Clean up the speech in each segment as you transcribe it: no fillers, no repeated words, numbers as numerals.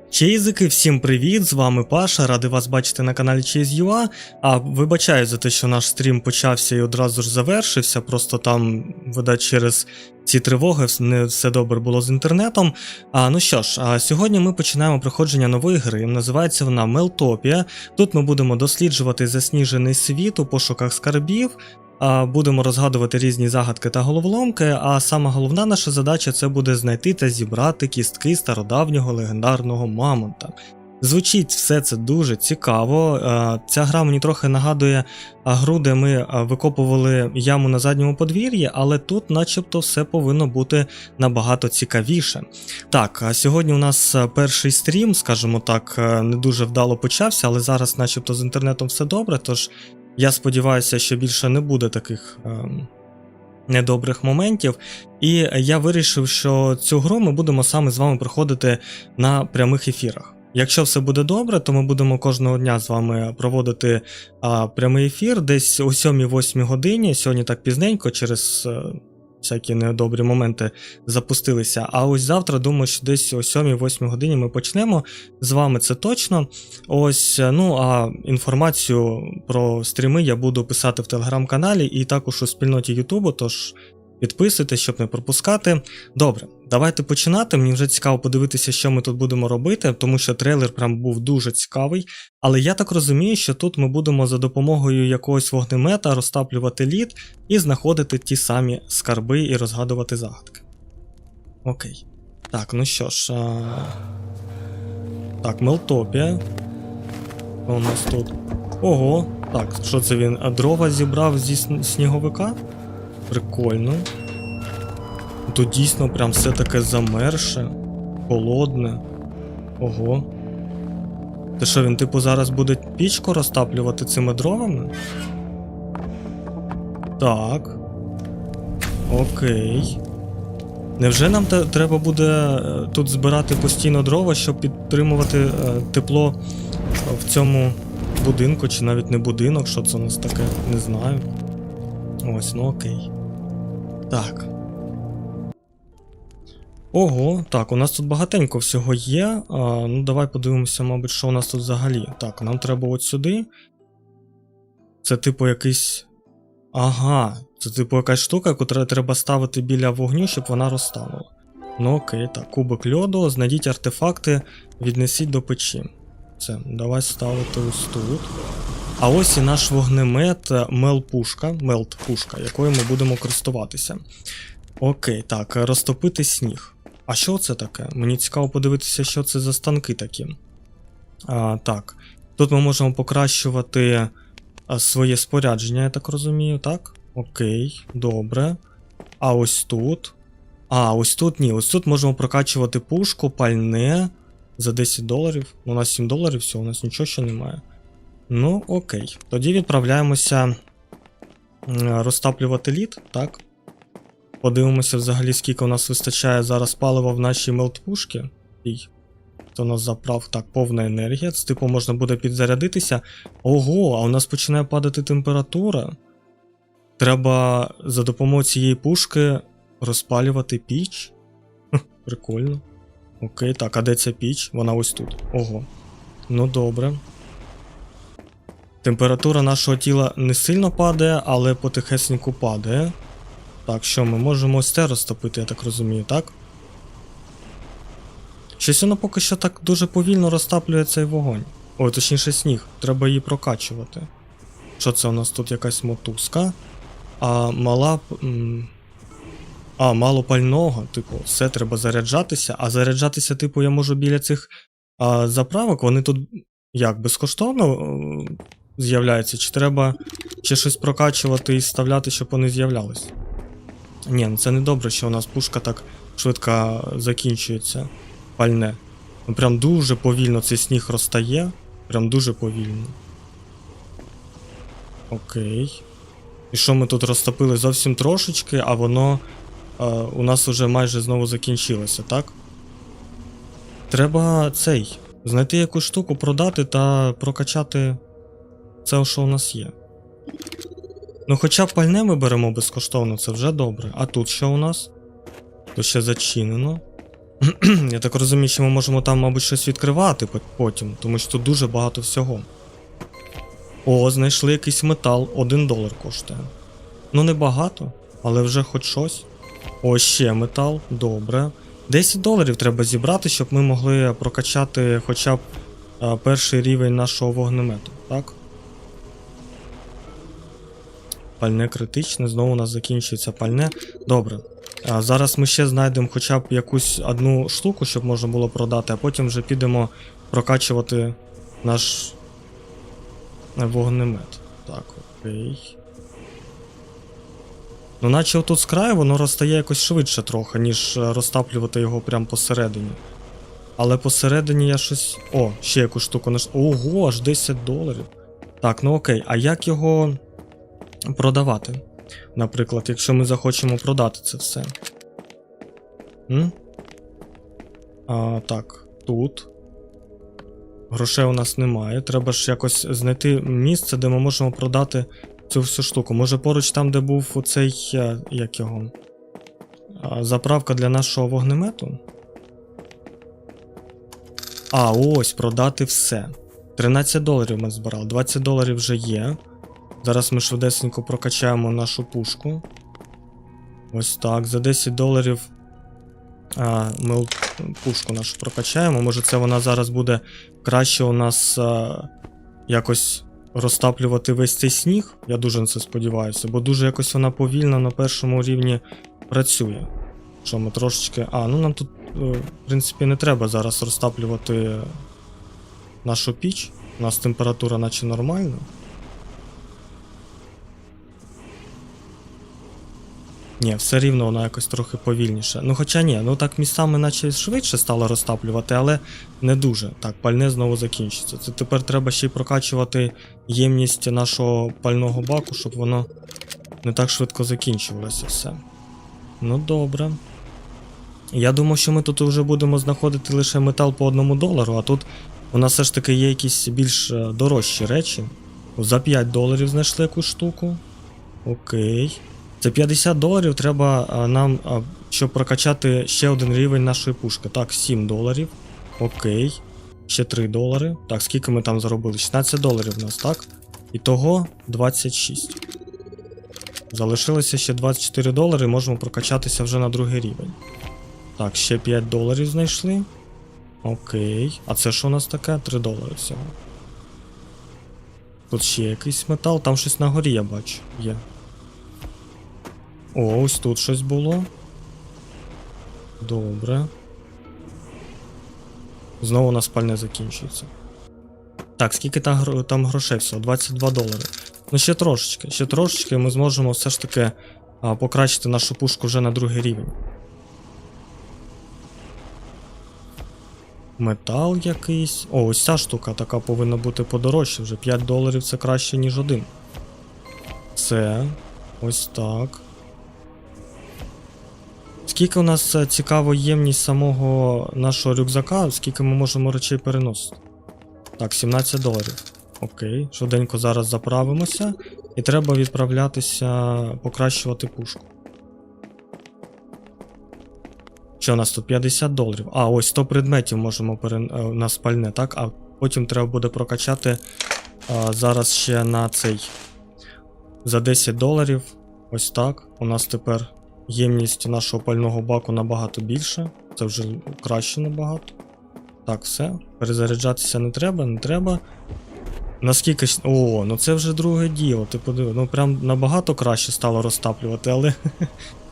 Чейзики, всім привіт, з вами Паша, радий вас бачити на каналі Chase.ua. Вибачаю за те, що наш стрім почався і одразу ж завершився, просто там, видать, через ці тривоги не все добре було з інтернетом. Ну що ж, сьогодні ми починаємо проходження нової гри, називається вона Meltopia. Тут ми будемо досліджувати засніжений світ у пошуках скарбів, будемо розгадувати різні загадки та головоломки, а сама головна наша задача це буде знайти та зібрати кістки стародавнього легендарного мамонта. Звучить все це дуже цікаво. Ця гра мені трохи нагадує гру, де ми викопували яму на задньому подвір'ї, але тут начебто все повинно бути набагато цікавіше. Так, сьогодні у нас перший стрім, скажімо так, не дуже вдало почався, але зараз начебто з інтернетом все добре, тож я сподіваюся, що більше не буде таких недобрих моментів. І я вирішив, що цю гру ми будемо саме з вами проходити на прямих ефірах. Якщо все буде добре, то ми будемо кожного дня з вами проводити прямий ефір десь о 7-8 годині. Сьогодні так пізненько через всякі недобрі моменти запустилися. А ось завтра, думаю, що десь о 7-8 годині ми почнемо з вами, це точно. Ось, а інформацію про стріми я буду писати в телеграм-каналі і також у спільноті Ютубу, тож підписуйтесь, щоб не пропускати. Добре, давайте починати. Мені вже цікаво подивитися, що ми тут будемо робити, тому що трейлер прям був дуже цікавий. Але я так розумію, що тут ми будемо за допомогою якогось вогнемета розтаплювати лід і знаходити ті самі скарби і розгадувати загадки. Окей. Так, ну що ж. Так, Meltopia. Що у нас тут? Ого, так, що це він? Дрова зібрав зі сніговика? Прикольно. Тут дійсно прям все таке замерше, холодне. Ого. Це що, він типу зараз буде пічку розтаплювати цими дровами? Так. Окей. Невже нам треба буде тут збирати постійно дрова, щоб підтримувати тепло в цьому будинку, чи навіть не будинок, що це у нас таке, не знаю. Ось, ну окей. Так. Ого, так, у нас тут багатенько всього є. Ну, давай подивимося, мабуть, що у нас тут взагалі. Так, нам треба от сюди. Це типу якийсь... Ага, це типу якась штука, яку треба ставити біля вогню, щоб вона розтанула. Ну окей, так, кубик льоду, знайдіть артефакти, віднесіть до печі. Це, давай ставити ось тут. А ось і наш вогнемет мелт-пушка, якою ми будемо користуватися. Окей, так, розтопити сніг. А що це таке? Мені цікаво подивитися, що це за станки такі. Так, тут ми можемо покращувати своє спорядження, я так розумію, так? Окей, добре. А ось тут? Ось тут ні, ось тут можемо прокачувати пушку, пальне за $10. У нас $7 всього, у нас нічого ще немає. Ну, окей. Тоді відправляємося розтаплювати лід, так? Подивимося взагалі, скільки у нас вистачає зараз палива в нашій мелт-пушці. То у нас заправ, так, повна енергія. Це типу можна буде підзарядитися. Ого, а у нас починає падати температура. Треба за допомогою цієї пушки розпалювати піч. Прикольно. Окей, так, а де ця піч? Вона ось тут. Ого. Ну добре. Температура нашого тіла не сильно падає, але потихесеньку падає. Так, що ми можемо ось це розтопити, я так розумію, так? Щось воно поки що так дуже повільно розтаплює цей вогонь. Ой, точніше сніг, треба її прокачувати. Що це у нас тут якась мотузка? Мало пального, типу, все, треба заряджатися. А заряджатися, типу, я можу біля цих заправок, вони тут, як, безкоштовно з'являються? Чи треба ще щось прокачувати і вставляти, щоб вони з'являлись? Ні, ну це не добре, що у нас пушка так швидко закінчується. Пальне. Ну прям дуже повільно цей сніг розтає. Прям дуже повільно. Окей. І що ми тут розтопили зовсім трошечки, а воно у нас вже майже знову закінчилося, так? Треба знайти якусь штуку, продати та прокачати це, що у нас є. Ну хоча б пальне ми беремо безкоштовно, це вже добре. А тут що у нас? Тут ще зачинено. Я так розумію, що ми можемо там, мабуть, щось відкривати потім, тому що тут дуже багато всього. О, знайшли якийсь метал, $1 коштує. Ну, не багато, але вже хоч щось. О, ще метал, добре. $10 треба зібрати, щоб ми могли прокачати хоча б перший рівень нашого вогнемету, так? Пальне критичне, знову у нас закінчується пальне. Добре. Зараз ми ще знайдемо хоча б якусь одну штуку, щоб можна було продати, а потім вже підемо прокачувати наш вогнемет. Так, окей. Ну, наче отут з краю воно розтає якось швидше трохи, ніж розтаплювати його прямо посередині. Але посередині я щось... О, ще якусь штуку наш... Ого, аж $10. Так, ну окей, а як його продавати? Наприклад, якщо ми захочемо продати це все. Так, тут. Грошей у нас немає. Треба ж якось знайти місце, де ми можемо продати цю всю штуку. Може поруч там, де був оцей, як його, заправка для нашого вогнемету? А, ось, продати все. $13 ми збирали, $20 вже є. Зараз ми швидесенько прокачаємо нашу пушку. Ось так, за $10 ми пушку нашу прокачаємо. Може це вона зараз буде краще у нас якось розтаплювати весь цей сніг. Я дуже на це сподіваюся, бо дуже якось вона повільно на першому рівні працює. Що ми трошечки... ну нам тут, в принципі, не треба зараз розтаплювати нашу піч. У нас температура наче нормальна. Ні, все рівно вона якось трохи повільніше. Ну хоча ні, ну так місцями наче швидше стало розтаплювати, але не дуже. Так, пальне знову закінчиться. Це тепер треба ще й прокачувати ємність нашого пального баку, щоб воно не так швидко закінчувалося все. Ну добре. Я думав, що ми тут вже будемо знаходити лише метал по $1, а тут у нас все ж таки є якісь більш дорожчі речі. За $5 знайшли якусь штуку. Окей. Це $50 треба нам, щоб прокачати ще один рівень нашої пушки. Так, $7. Окей. Ще $3. Так, скільки ми там заробили? $16 в нас, так? Ітого 26. Залишилося ще $24, можемо прокачатися вже на другий рівень. Так, ще $5 знайшли. Окей. А це що у нас таке? $3 всього. Тут ще якийсь метал, там щось на горі я бачу. Є. О, ось тут щось було. Добре. Знову у нас пальне закінчується. Так, скільки там грошей всього? $22. Ну ще трошечки ми зможемо все ж таки покращити нашу пушку вже на другий рівень. Метал якийсь. О, ось ця штука така повинна бути подорожче. Вже $5 це краще, ніж 1. Це. Ось так. Скільки у нас цікаво ємність самого нашого рюкзака, скільки ми можемо речей переносити? Так, $17. Окей, швиденько зараз заправимося. І треба відправлятися покращувати пушку. Що у нас тут? $50. А, ось 100 предметів можемо на спальне, так? А потім треба буде прокачати зараз ще на цей. За $10. Ось так. У нас тепер ємність нашого пального баку набагато більше. Це вже краще набагато. Так, все. Перезаряджатися не треба. Наскільки ж... О, ну це вже друге діло. Ти подиви. Ну прям набагато краще стало розтаплювати, але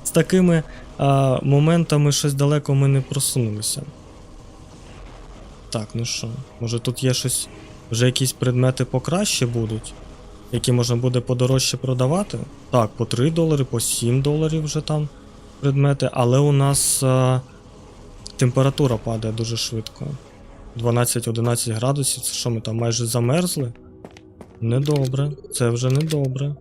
з такими моментами щось далеко ми не просунулися. Так, ну що, може тут є щось, вже якісь предмети покраще будуть, які можна буде подорожче продавати? Так, по $3, по $7 вже там предмети, але у нас температура падає дуже швидко. 12-11 градусів, це що ми там майже замерзли? Недобре, це вже недобре.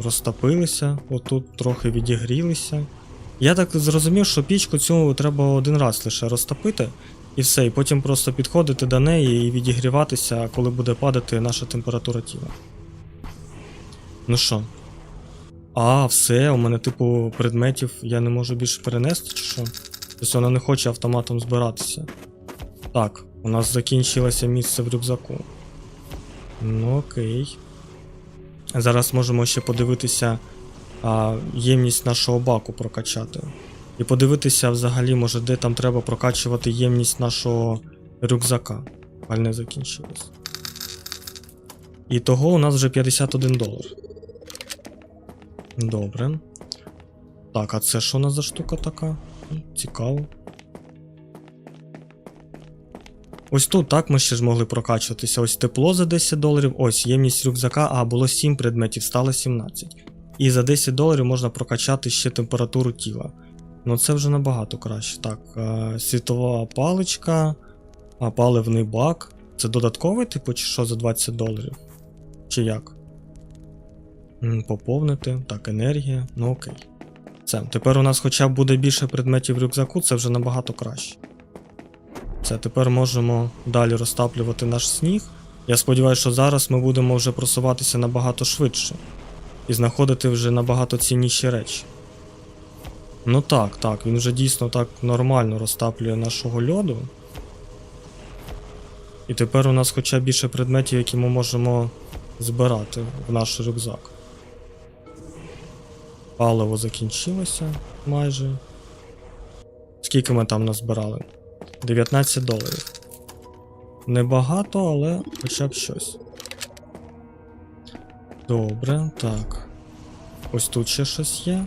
Розтопилися, отут трохи відігрілися. Я так зрозумів, що пічку цю треба один раз лише розтопити, і все, і потім просто підходити до неї і відігріватися, коли буде падати наша температура тіла. Ну що, А, все, у мене, типу, предметів я не можу більше перенести, чи що? Тобто вона не хоче автоматом збиратися. Так, у нас закінчилося місце в рюкзаку. Ну окей. Зараз можемо ще подивитися ємність нашого баку прокачати. І подивитися взагалі, може, де там треба прокачувати ємність нашого рюкзака. Пальне закінчилось. І того у нас вже $51. Добре. Так, а це що у нас за штука така? Цікаво. Ось тут так ми ще ж могли прокачуватися. Ось тепло за $10, ось ємність рюкзака, було 7 предметів, стало 17. І за $10 можна прокачати ще температуру тіла. Ну це вже набагато краще. Так, світова паличка, паливний бак. Це додатковий, типу, чи що за $20? Чи як? Поповнити. Так, енергія. Ну окей. Це. Тепер у нас хоча б буде більше предметів в рюкзаку, це вже набагато краще. Це, тепер можемо далі розтаплювати наш сніг. Я сподіваюся, що зараз ми будемо вже просуватися набагато швидше. І знаходити вже набагато цінніші речі. Ну так, він вже дійсно так нормально розтаплює нашого льоду. І тепер у нас хоча б більше предметів, які ми можемо збирати в наш рюкзак. Паливо закінчилося майже. Скільки ми там назбирали? $19. Небагато, але хоча б щось. Добре, так. Ось тут ще щось є.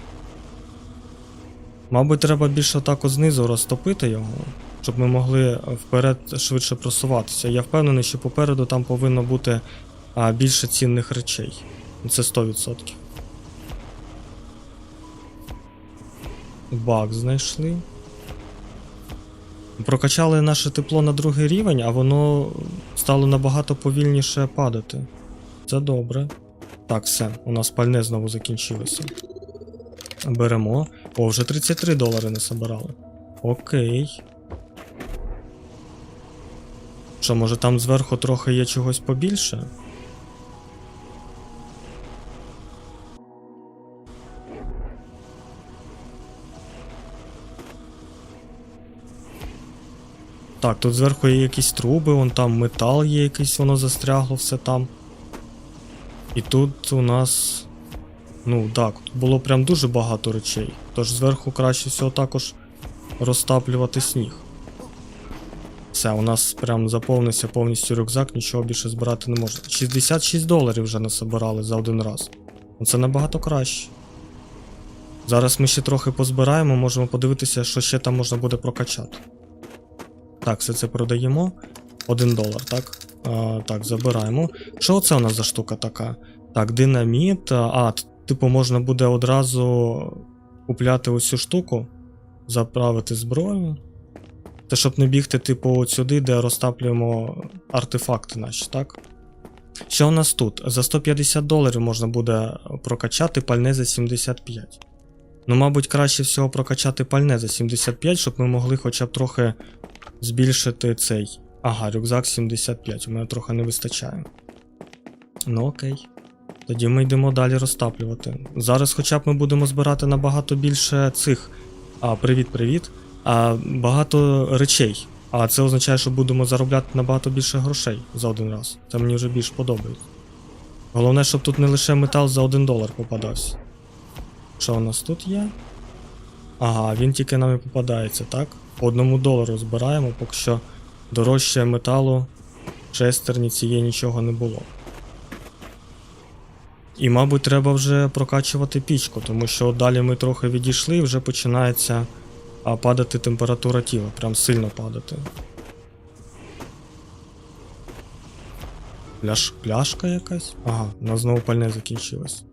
Мабуть, треба більше так знизу розтопити його, щоб ми могли вперед швидше просуватися. Я впевнений, що попереду там повинно бути більше цінних речей. Це 100%. Баг знайшли. Прокачали наше тепло на 2-й рівень, а воно стало набагато повільніше падати. Це добре. Так, все, у нас пальне знову закінчилося. Беремо. О, вже $33 не собирали. Окей. Що, може там зверху трохи є чогось побільше? Так, тут зверху є якісь труби, вон там метал є якийсь, воно застрягло все там. І тут у нас... Ну так, було прям дуже багато речей. Тож зверху краще всього також розтаплювати сніг. Все, у нас прям заповнився повністю рюкзак, нічого більше збирати не можна. $66 вже насобирали за один раз. Це набагато краще. Зараз ми ще трохи позбираємо, можемо подивитися, що ще там можна буде прокачати. Так, все це продаємо. $1, так? Так, забираємо. Що це у нас за штука така? Так, динаміт. Типу можна буде одразу купляти ось цю штуку, заправити зброю. Це щоб не бігти, типу, от сюди, де розтаплюємо артефакти наші, так? Що у нас тут? За $150 можна буде прокачати пальне за 75. Ну, мабуть, краще всього прокачати пальне за 75, щоб ми могли хоча б трохи збільшити цей. Ага, рюкзак 75, у мене трохи не вистачає. Ну окей. Тоді ми йдемо далі розтаплювати. Зараз хоча б ми будемо збирати набагато більше цих. Привіт. Багато речей. А це означає, що будемо заробляти набагато більше грошей за один раз. Це мені вже більш подобається. Головне, щоб тут не лише метал за $1 попадався. Що у нас тут є? Ага, він тільки нам і попадається, так? По $1 збираємо, поки що дорожче металу в шестерні цієї нічого не було. І, мабуть, треба вже прокачувати пічку, тому що далі ми трохи відійшли і вже починається падати температура тіла, прям сильно падати. Пляшка якась? Ага, у нас знову пальне закінчилось.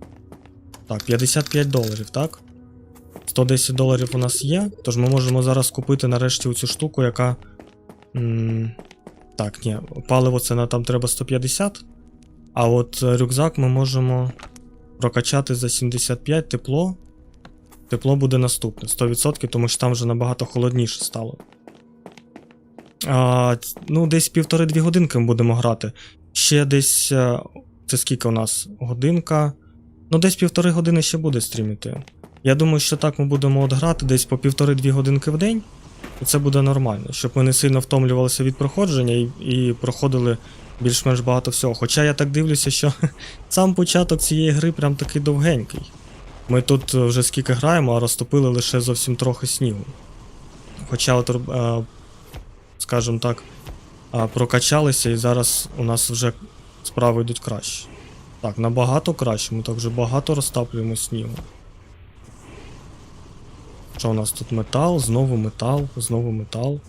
Так, $55, так? $110 у нас є, тож ми можемо зараз купити нарешті оцю штуку, яка... Так, ні, паливо це там треба 150, а от рюкзак ми можемо прокачати за 75, тепло. Тепло буде наступне, 100%, тому що там вже набагато холодніше стало. Ну, десь 1,5-2 годинки ми будемо грати. Ще десь, це скільки у нас? Годинка. Ну, десь 1,5 години ще буде стріміти. Я думаю, що так ми будемо от грати десь по 1,5-2 годинки в день. І це буде нормально, щоб ми не сильно втомлювалися від проходження і проходили більш-менш багато всього. Хоча я так дивлюся, що сам початок цієї гри прям такий довгенький. Ми тут вже скільки граємо, а розтопили лише зовсім трохи снігу. Хоча, от, скажімо так, прокачалися і зараз у нас вже справи йдуть краще. Так, набагато краще, ми так вже багато розтаплюємо снігу. Що у нас тут? Метал, знову метал, знову метал.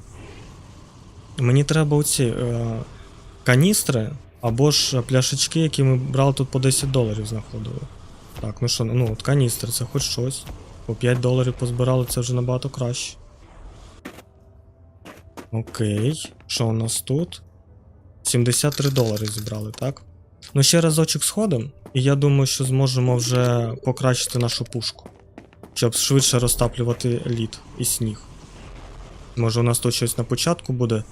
Мені треба оці каністри або ж пляшечки, які ми брали тут по $10 знаходили. Так, ну що, ну от каністри, це хоч щось. По $5 позбирали, це вже набагато краще. Окей, що у нас тут? $73 зібрали, так? Ну ще разочок сходимо, і я думаю, що зможемо вже покращити нашу пушку. Щоб швидше розтаплювати лід і сніг. Може у нас тут щось на початку буде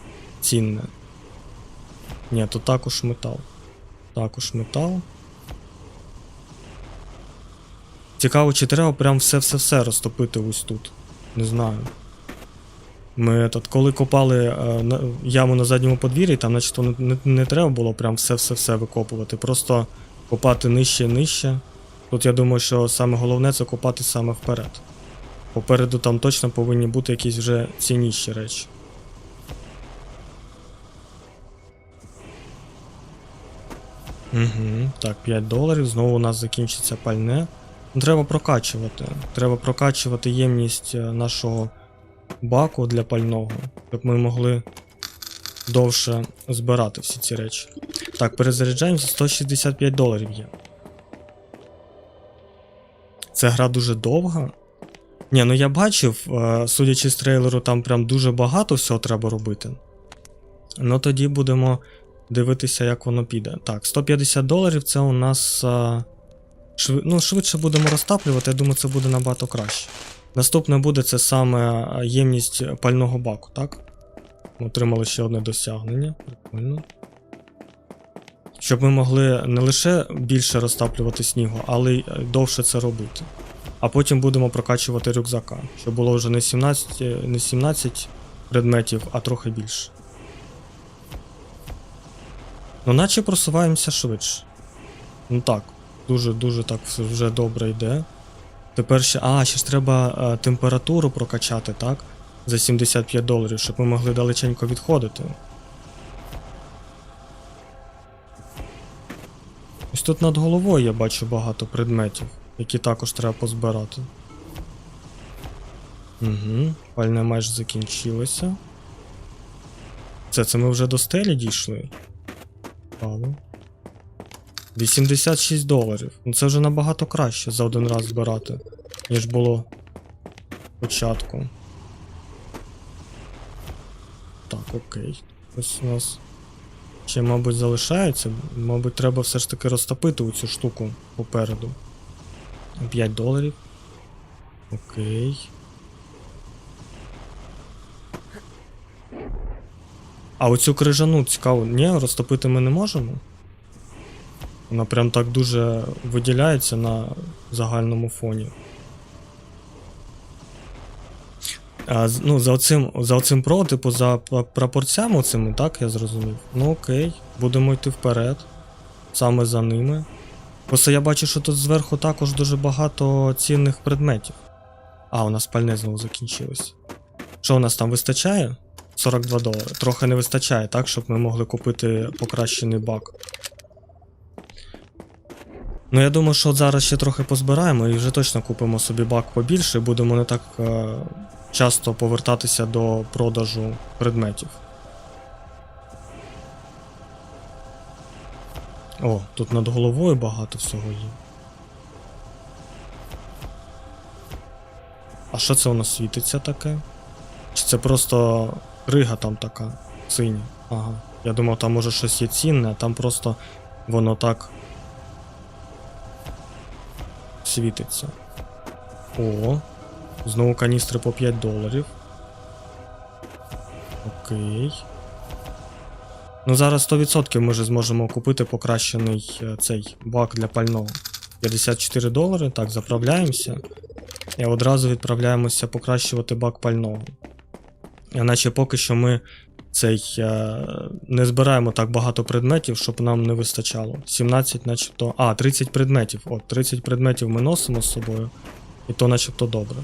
цінне? Ні, тут також метал. Також метал. Цікаво, чи треба прям все розтопити ось тут. Не знаю. Ми коли копали яму на задньому подвір'ї, там начебто не треба було прям все викопувати. Просто копати нижче і нижче. Тут я думаю, що саме головне це копати саме вперед. Попереду там точно повинні бути якісь вже цінніші речі. Угу, так, $5, знову у нас закінчиться пальне. Треба прокачувати. Треба прокачувати ємність нашого баку для пального, щоб ми могли довше збирати всі ці речі. Так, перезаряджаємося, $165 є. Ця гра дуже довга. Ні, ну я бачив, судячи з трейлеру, там прям дуже багато всього треба робити. Ну тоді будемо дивитися, як воно піде. Так, $150 це у нас... швидше будемо розтаплювати, я думаю, це буде набагато краще. Наступне буде це саме ємність пального баку, так? Ми отримали ще одне досягнення. Прикольно. Щоб ми могли не лише більше розтаплювати снігу, але й довше це робити. А потім будемо прокачувати рюкзака, щоб було вже не 17 предметів, а трохи більше. Ну, наче просуваємося швидше. Ну так, дуже так вже добре йде. Тепер ще... ще ж треба температуру прокачати, так? За $75, щоб ми могли далеченько відходити. Ось тут над головою я бачу багато предметів, які також треба позбирати. Угу, пальне майже закінчилося. Це ми вже до стелі дійшли. Цікаво. $86. Ну це вже набагато краще за один раз збирати, ніж було спочатку. Так, окей. Ось у нас ще, мабуть, залишається. Мабуть, треба все ж таки розтопити оцю штуку попереду. $5. Окей. А оцю крижану, цікаво, ні, розтопити ми не можемо? Вона прям так дуже виділяється на загальному фоні. Ну, за оцим про, типу, за прапорцями оцими, так, я зрозумів. Ну окей, будемо йти вперед. Саме за ними. Просто я бачу, що тут зверху також дуже багато цінних предметів. У нас пальне знову закінчилось. Що у нас там вистачає? $42. Трохи не вистачає, так, щоб ми могли купити покращений бак. Ну я думаю, що от зараз ще трохи позбираємо і вже точно купимо собі бак побільше і будемо не так часто повертатися до продажу предметів. О, тут над головою багато всього є. А що це у нас світиться таке? Чи це просто крига там така, синя? Ага. Я думав, там може щось є цінне, а там просто воно так світиться. О, знову каністри по $5. Окей. Ну зараз 100% ми вже зможемо купити покращений цей бак для пального. $54. Так, заправляємося. І одразу відправляємося покращувати бак пального. Іначе поки що ми не збираємо так багато предметів, щоб нам не вистачало. 17 начебто... 30 предметів. От, 30 предметів ми носимо з собою. І то начебто добре.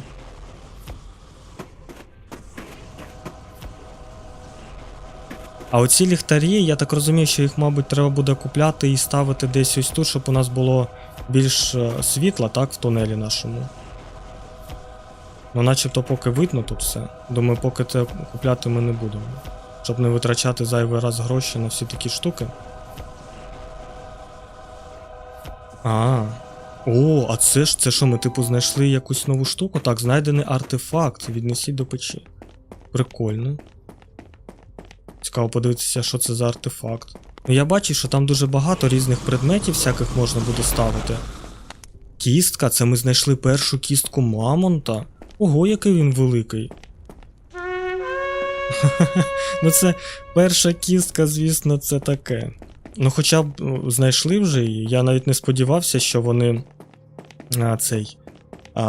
А оці ліхтарі, я так розумію, що їх, мабуть, треба буде купляти і ставити десь ось тут, щоб у нас було більш світла, так, в тунелі нашому. Ну, начебто поки видно тут все. Думаю, поки це купляти ми не будемо. Щоб не витрачати зайвий раз гроші на всі такі штуки. А це що, ми типу знайшли якусь нову штуку? Так, знайдений артефакт. Віднесіть до печі. Прикольно. Цікаво подивитися, що це за артефакт. Ну я бачу, що там дуже багато різних предметів всяких можна буде ставити. Кістка, це ми знайшли першу кістку мамонта. Ого, який він великий. Ну це перша кістка, звісно, це таке. Ну хоча б знайшли вже її. Я навіть не сподівався, що вони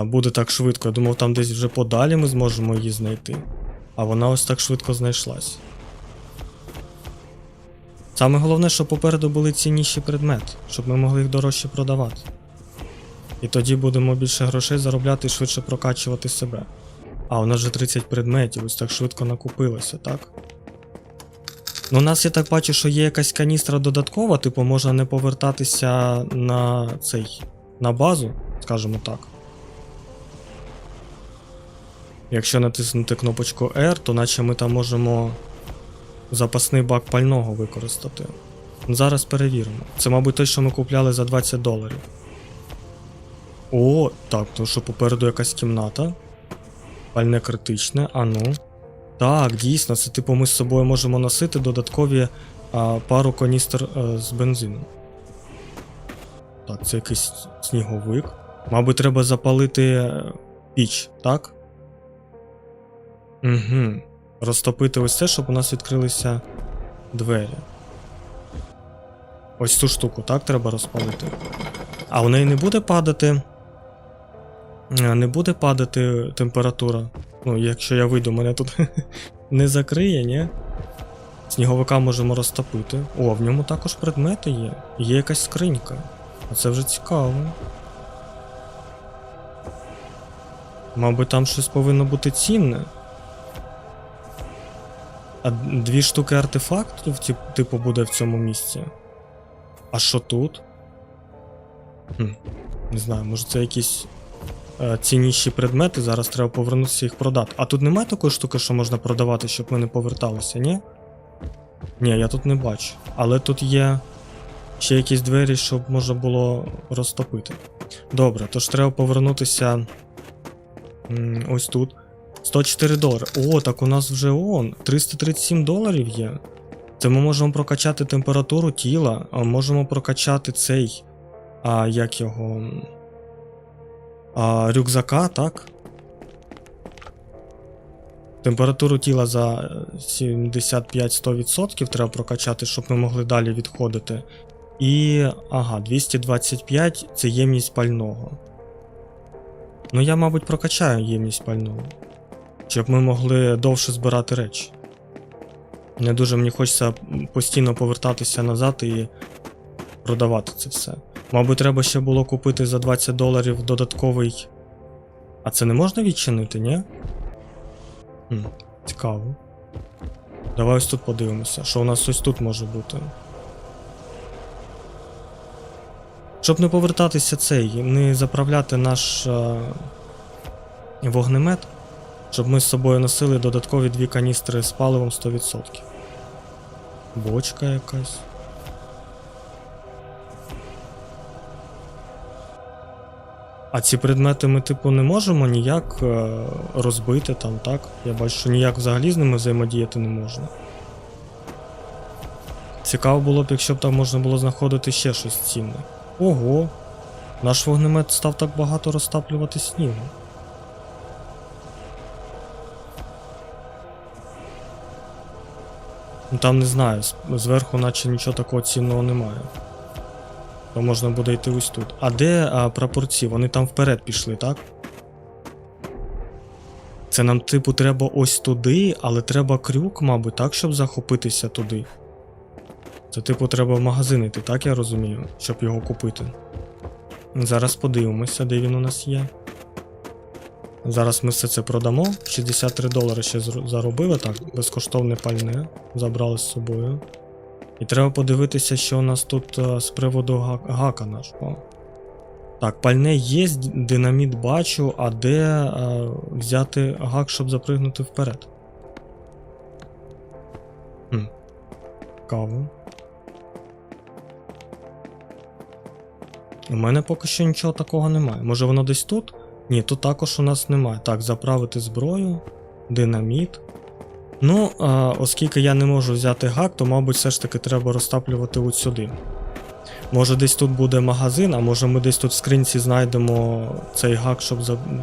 буде так швидко. Я думав, там десь вже подалі ми зможемо її знайти. А вона ось так швидко знайшлась. Саме головне, щоб попереду були цінніші предмети, щоб ми могли їх дорожче продавати. І тоді будемо більше грошей заробляти і швидше прокачувати себе. А, у нас вже 30 предметів, ось так швидко накупилося, так? Ну, у нас, я так бачу, що є якась каністра додаткова, типу можна не повертатися на базу, скажімо так. Якщо натиснути кнопочку R, то наче ми там можемо запасний бак пального використати. Зараз перевіримо. Це, мабуть, той, що ми купляли за $20. О, так, тому що попереду якась кімната. Пальне критичне, а ну. Так, дійсно, це типу ми з собою можемо носити додаткові пару каністр з бензином. Так, це якийсь сніговик. Мабуть, треба запалити піч, так? Угу. Розтопити ось це, щоб у нас відкрилися двері. Ось цю штуку, так, треба розпалити. А у неї не буде падати. Не буде падати температура. Ну, якщо я вийду, мене тут не закриє, ні? Сніговика можемо розтопити. О, в ньому також предмети є. Є якась скринька. А це вже цікаво. Мабуть, там щось повинно бути цінне. А 2 штуки артефактів, типу, буде в цьому місці. А що тут? Не знаю, може це якісь цінніші предмети, зараз треба повернутися їх продати. А тут немає такої штуки, що можна продавати, щоб ми не поверталися, ні? Ні, я тут не бачу. Але тут є ще якісь двері, щоб можна було розтопити. Добре, тож треба повернутися ось тут. $104. О, так у нас вже $337 є. Це ми можемо прокачати температуру тіла, а можемо прокачати цей, рюкзака, так? Температуру тіла за 75-100% треба прокачати, щоб ми могли далі відходити. І, 225 це ємність пального. Ну я, мабуть, прокачаю ємність пального. Щоб ми могли довше збирати речі. Не дуже мені хочеться постійно повертатися назад і продавати це все. Мабуть, треба ще було купити за $20 додатковий. А це не можна відчинити, ні? Цікаво. Давай ось тут подивимося, що у нас ось тут може бути. Щоб не повертатися не заправляти наш вогнемет, щоб ми з собою носили додаткові 2 каністри з паливом 100%. Бочка якась. А ці предмети ми, типу, не можемо ніяк розбити там, так? Я бачу, що ніяк взагалі з ними взаємодіяти не можна. Цікаво було б, якщо б там можна було знаходити ще щось цінне. Ого! Наш вогнемет став так багато розтаплювати снігу. Ну там не знаю, зверху наче нічого такого цінного немає. То можна буде йти ось тут. А де прапорці? Вони там вперед пішли, так? Це нам, типу, треба ось туди, але треба крюк, мабуть, так, щоб захопитися туди. Це, типу, треба в магазин йти, так я розумію, щоб його купити. Зараз подивимося, де він у нас є. Зараз ми все це продамо. $63 ще заробили, так, безкоштовне пальне. Забрали з собою. І треба подивитися, що у нас тут з приводу гака нашого. Так, пальне є, динаміт бачу, а де взяти гак, щоб запригнути вперед? Цікаво. У мене поки що нічого такого немає. Може воно десь тут? Ні, тут також у нас немає. Так, заправити зброю, динаміт. Ну, оскільки я не можу взяти гак, то, мабуть, все ж таки треба розтаплювати от сюди. Може десь тут буде магазин, а може ми десь тут в скринці знайдемо цей гак, щоб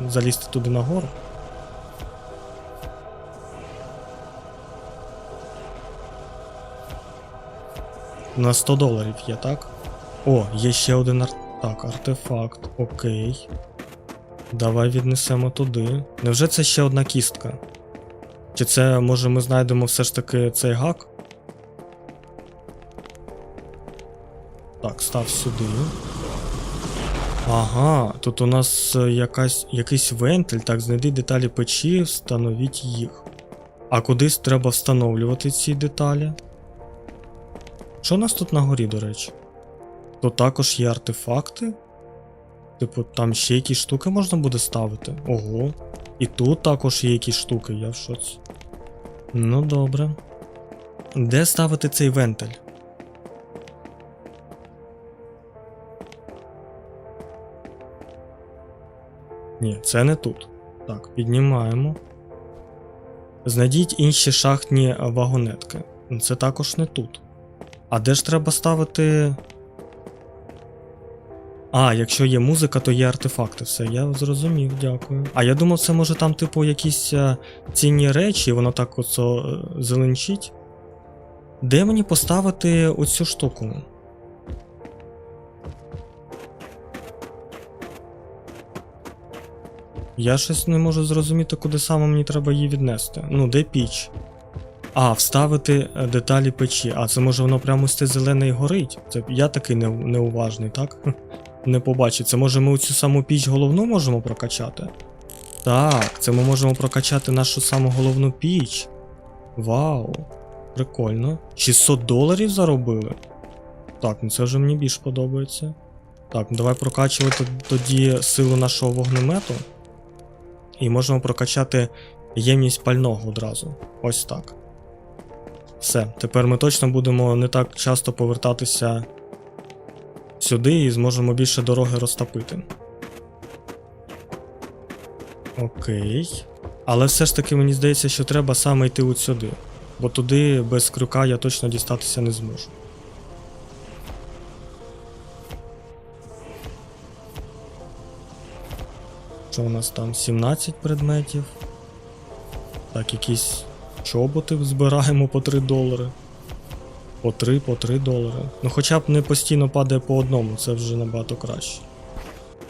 залізти туди нагору. На $100 є, так? О, є ще один артефакт. Окей. Давай віднесемо туди. Невже це ще одна кістка? Чи це, може, ми знайдемо все ж таки цей гак? Так, став сюди. Ага, тут у нас якийсь вентиль. Так, знайди деталі печі, встановіть їх. А кудись треба встановлювати ці деталі? Що у нас тут на горі, до речі? Тут також є артефакти? Типу, там ще якісь штуки можна буде ставити? Ого. І тут також є якісь штуки, я в шоці. Ну добре. Де ставити цей вентиль? Ні, це не тут. Так, піднімаємо. Знайдіть інші шахтні вагонетки. Це також не тут. А де ж треба ставити... А, якщо є музика, то є артефакти. Все, я зрозумів, дякую. А я думав, це може там, типу, якісь цінні речі, воно так оце зеленчить. Де мені поставити оцю штуку? Я щось не можу зрозуміти, куди саме мені треба її віднести. Ну, де піч? А, вставити деталі печі. А, це може воно прямо з те зелене і горить? Це я такий неуважний, так? Не побачив. Це може ми оцю саму піч головну можемо прокачати? Так, це ми можемо прокачати нашу саму головну піч. Вау. Прикольно. $600 заробили? Так, ну це вже мені більш подобається. Так, ну давай прокачувати тоді силу нашого вогнемету. І можемо прокачати ємність пального одразу. Ось так. Все, тепер ми точно будемо не так часто повертатися сюди і зможемо більше дороги розтопити. Окей. Але все ж таки мені здається, що треба саме йти от сюди. Бо туди без крюка я точно дістатися не зможу. Що у нас там? 17 предметів. Так, якісь чоботи збираємо по $3. По $3. Ну хоча б не постійно падає по одному, це вже набагато краще.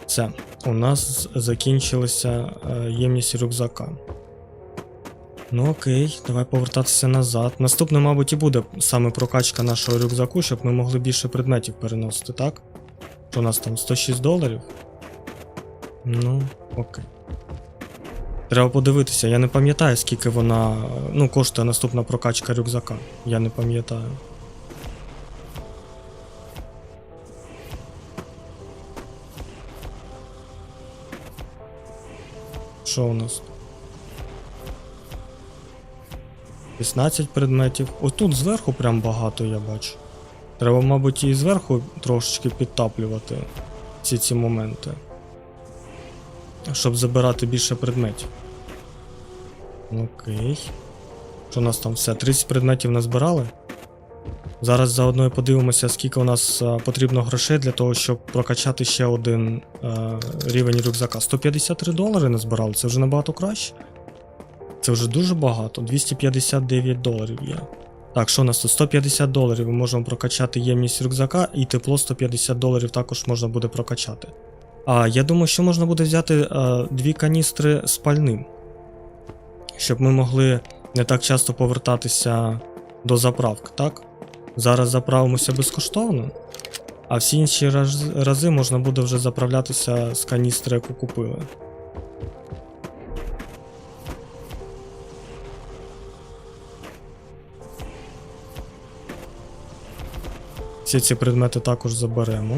Все, у нас закінчилася ємність рюкзака. Ну окей, давай повертатися назад. Наступне, мабуть, і буде саме прокачка нашого рюкзаку, щоб ми могли більше предметів переносити, так? Що у нас там, $106? Ну, окей. Треба подивитися, я не пам'ятаю, скільки вона, ну, коштує наступна прокачка рюкзака. Я не пам'ятаю. Що у нас? 16 предметів. Ось тут зверху прям багато, я бачу. Треба, мабуть, і зверху трошечки підтаплювати ці моменти. Щоб забирати більше предметів. Окей. Що у нас там все? 30 предметів назбирали. Зараз заодно і подивимося, скільки у нас потрібно грошей для того, щоб прокачати ще один рівень рюкзака. $153 назбирали, це вже набагато краще. Це вже дуже багато. $259 є. Так, що у нас тут? 150 доларів ми можемо прокачати ємність рюкзака, і тепло 150 доларів також можна буде прокачати. Я думаю, що можна буде взяти 2 каністри з пальним, щоб ми могли не так часто повертатися до заправки, так? Зараз заправимося безкоштовно, а всі інші рази можна буде вже заправлятися з каністри, яку купили. Всі ці предмети також заберемо.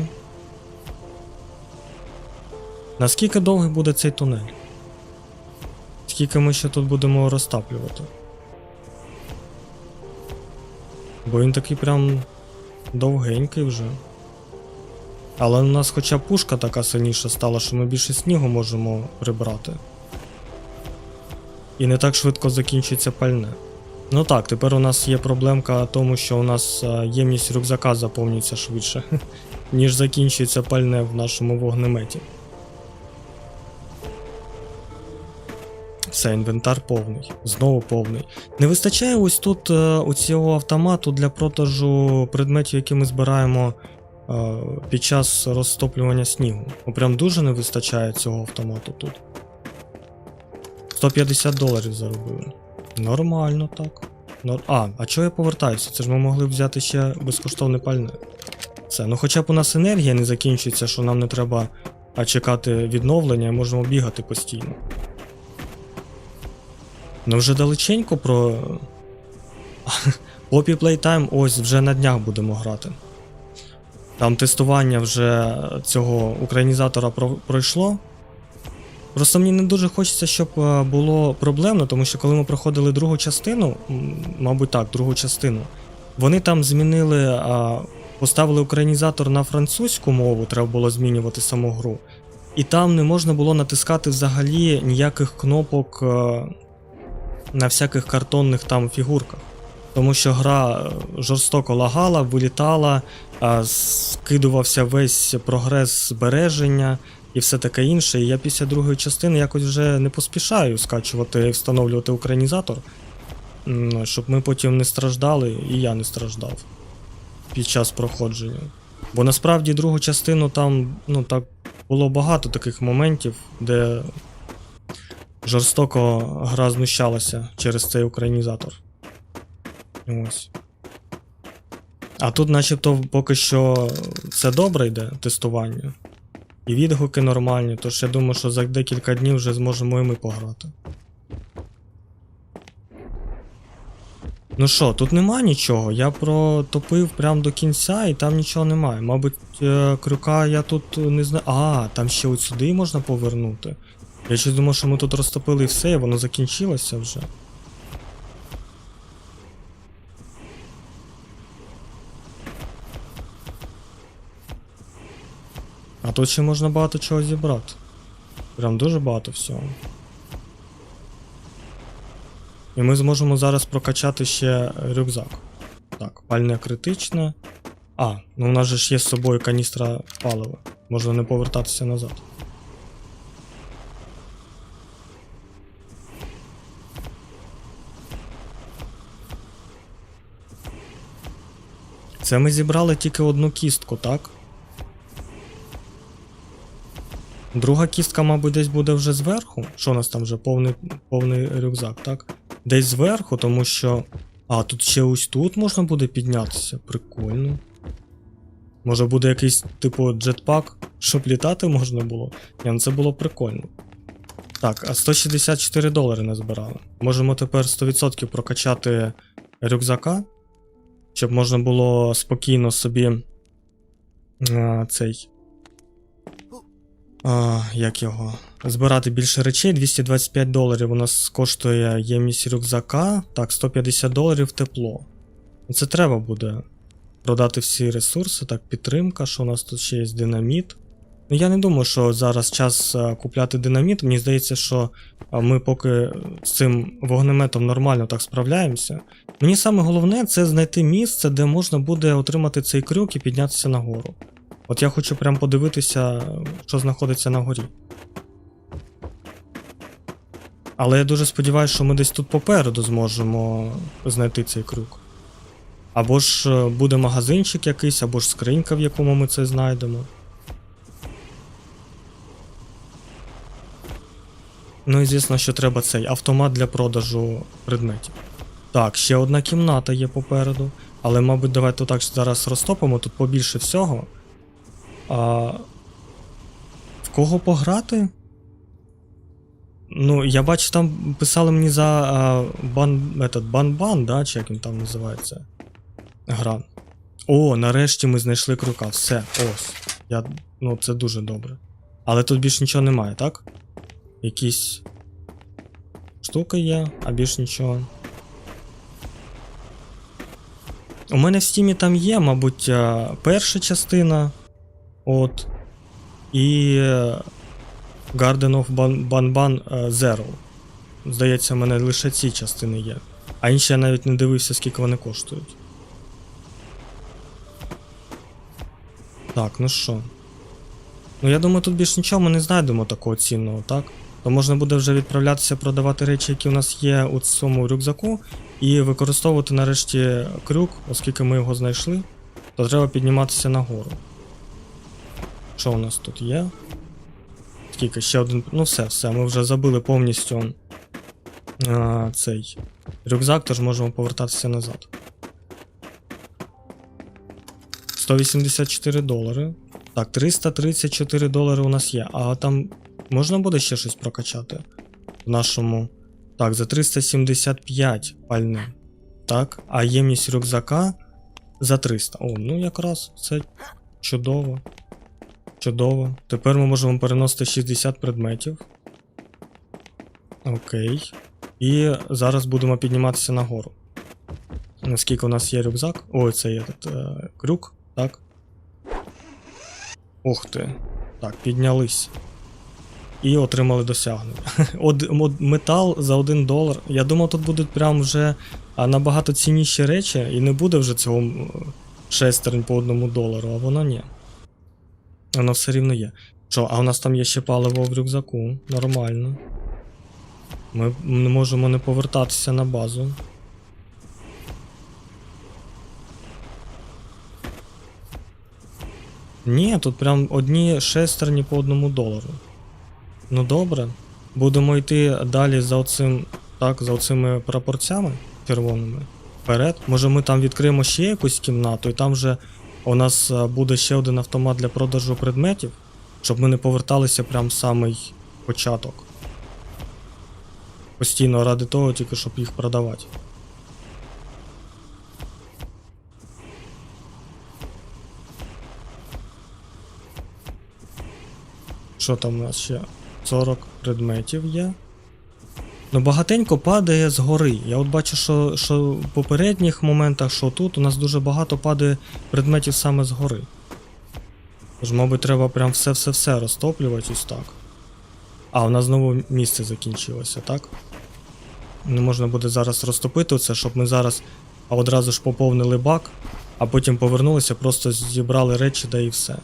Наскільки довгий буде цей тунель? Скільки ми ще тут будемо розтаплювати? Бо він такий прям довгенький вже. Але у нас хоча б пушка така сильніша стала, що ми більше снігу можемо прибрати. І не так швидко закінчиться пальне. Ну так, тепер у нас є проблемка тому, що у нас ємність рюкзака заповнюється швидше, ніж закінчується пальне в нашому вогнеметі. Все, інвентар повний. Знову повний. Не вистачає ось тут у цього автомату для продажу предметів, які ми збираємо під час розтоплювання снігу. Прям дуже не вистачає цього автомату тут. 150 доларів заробили. Нормально так. А чого я повертаюся? Це ж ми могли б взяти ще безкоштовне пальне. Все, ну хоча б у нас енергія не закінчується, що нам не треба чекати відновлення і можемо бігати постійно. Ну вже далеченько про... Poppy Playtime ось вже на днях будемо грати. Там тестування вже цього українізатора пройшло. Просто мені не дуже хочеться, щоб було проблемно, тому що коли ми проходили другу частину, мабуть так, другу частину, вони там змінили, поставили українізатор на французьку мову, треба було змінювати саму гру. І там не можна було натискати взагалі ніяких кнопок на всяких картонних там фігурках. Тому що гра жорстоко лагала, вилітала, скидувався весь прогрес збереження і все таке інше. І я після другої частини якось вже не поспішаю скачувати і встановлювати українізатор, щоб ми потім не страждали, і я не страждав під час проходження. Бо насправді другу частину там, так, було багато таких моментів, де жорстоко гра знущалася через цей українізатор. Ось. А тут начебто поки що все добре йде, тестування. І відгуки нормальні, тож я думаю, що за декілька днів вже зможемо і ми пограти. Ну що, тут нема нічого, я протопив прямо до кінця і там нічого немає. Мабуть, крюка я тут не знаю. Там ще от сюди можна повернути. Я щось думав, що ми тут розтопили і все, і воно закінчилося вже. А тут ще можна багато чого зібрати. Прям дуже багато всього. І ми зможемо зараз прокачати ще рюкзак. Так, пальне критичне. Ну у нас же ж є з собою каністра палива. Можна не повертатися назад. Це ми зібрали тільки одну кістку, так? Друга кістка, мабуть, десь буде вже зверху. Що у нас там вже повний рюкзак, так? Десь зверху, тому що... тут ще ось тут можна буде піднятися. Прикольно. Може буде якийсь, типу, джетпак, щоб літати можна було? Це було прикольно. Так, а 164 долари назбирали. Можемо тепер 100% прокачати рюкзака, щоб можна було спокійно собі як його? Збирати більше речей. 225 доларів у нас коштує ємність рюкзака. Так, 150 доларів тепло. Це треба буде продати всі ресурси. Так, підтримка, що у нас тут ще є динаміт. Я не думаю, що зараз час купляти динаміт. Мені здається, що ми поки з цим вогнеметом нормально так справляємося. Мені саме головне це знайти місце, де можна буде отримати цей крюк і піднятися нагору. От я хочу прям подивитися, що знаходиться на горі. Але я дуже сподіваюся, що ми десь тут попереду зможемо знайти цей крюк. Або ж буде магазинчик якийсь, або ж скринька, в якому ми це знайдемо. Ну і звісно, що треба цей автомат для продажу предметів. Так, ще одна кімната є попереду. Але, мабуть, давайте так зараз розтопимо, тут побільше всього. В кого пограти? Ну, я бачу, там писали мені за Бан-Бан, да, чи як він там називається? Гра. О, нарешті ми знайшли крюка. Все, ось. Ну, це дуже добре. Але тут більш нічого немає, так? Якісь штука є, а більш нічого. У мене в стімі там є, мабуть, перша частина. От. І Garden of Banban Zero. Здається, в мене лише ці частини є. А інші я навіть не дивився, скільки вони коштують. Так, ну що. Ну я думаю, тут більш нічого ми не знайдемо такого цінного, так? То можна буде вже відправлятися продавати речі, які у нас є у цьому рюкзаку, і використовувати нарешті крюк, оскільки ми його знайшли, то треба підніматися нагору. Що у нас тут є? Скільки? Ще один. Ну все, ми вже забили повністю цей рюкзак, тож можемо повертатися назад. $184. Так, $334 у нас є. А там можна буде ще щось прокачати? В нашому. Так, за 375 пальне. Так, а ємність рюкзака за 300. О, ну якраз це чудово. Чудово. Тепер ми можемо переносити 60 предметів. Окей. І зараз будемо підніматися нагору. Наскільки у нас є рюкзак? Ой, це є крюк, так. Ух ти. Так, піднялись. І отримали досягнення. Метал за $1. Я думав, тут будуть прям вже набагато цінніші речі, і не буде вже цього шестерень по $1, а воно ні. Воно все рівно є. Що, а у нас там є ще паливо в рюкзаку. Нормально. Ми не можемо не повертатися на базу. Ні, тут прям одні шестерні по $1. Ну добре. Будемо йти далі за оцим, так, за оцими прапорцями червоними. Вперед. Може ми там відкриємо ще якусь кімнату, і там вже у нас буде ще один автомат для продажу предметів, щоб ми не поверталися прям в самий початок. Постійно ради того, тільки щоб їх продавати. Що там у нас ще? 40 предметів є. Ну, багатенько падає згори. Я от бачу, що в попередніх моментах, що тут, у нас дуже багато падає предметів саме згори. Тож, мабуть, треба прям все розтоплювати ось так. А, у нас знову місце закінчилося, так? Не можна буде зараз розтопити це, щоб ми зараз одразу ж поповнили бак, а потім повернулися, просто зібрали речі, да і все.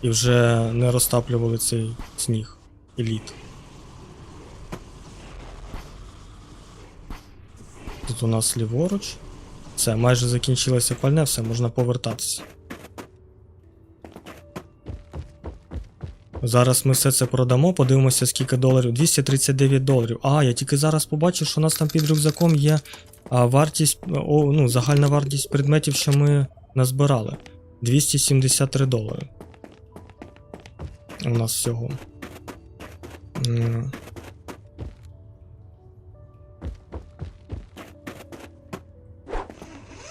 І вже не розтаплювали цей сніг і лід. Тут у нас ліворуч. Все, майже закінчилося пальне, все, можна повертатися. Зараз ми все це продамо, подивимося, скільки доларів. $239. А, я тільки зараз побачив, що у нас там під рюкзаком є вартість, загальна вартість предметів, що ми назбирали. $273. У нас всього.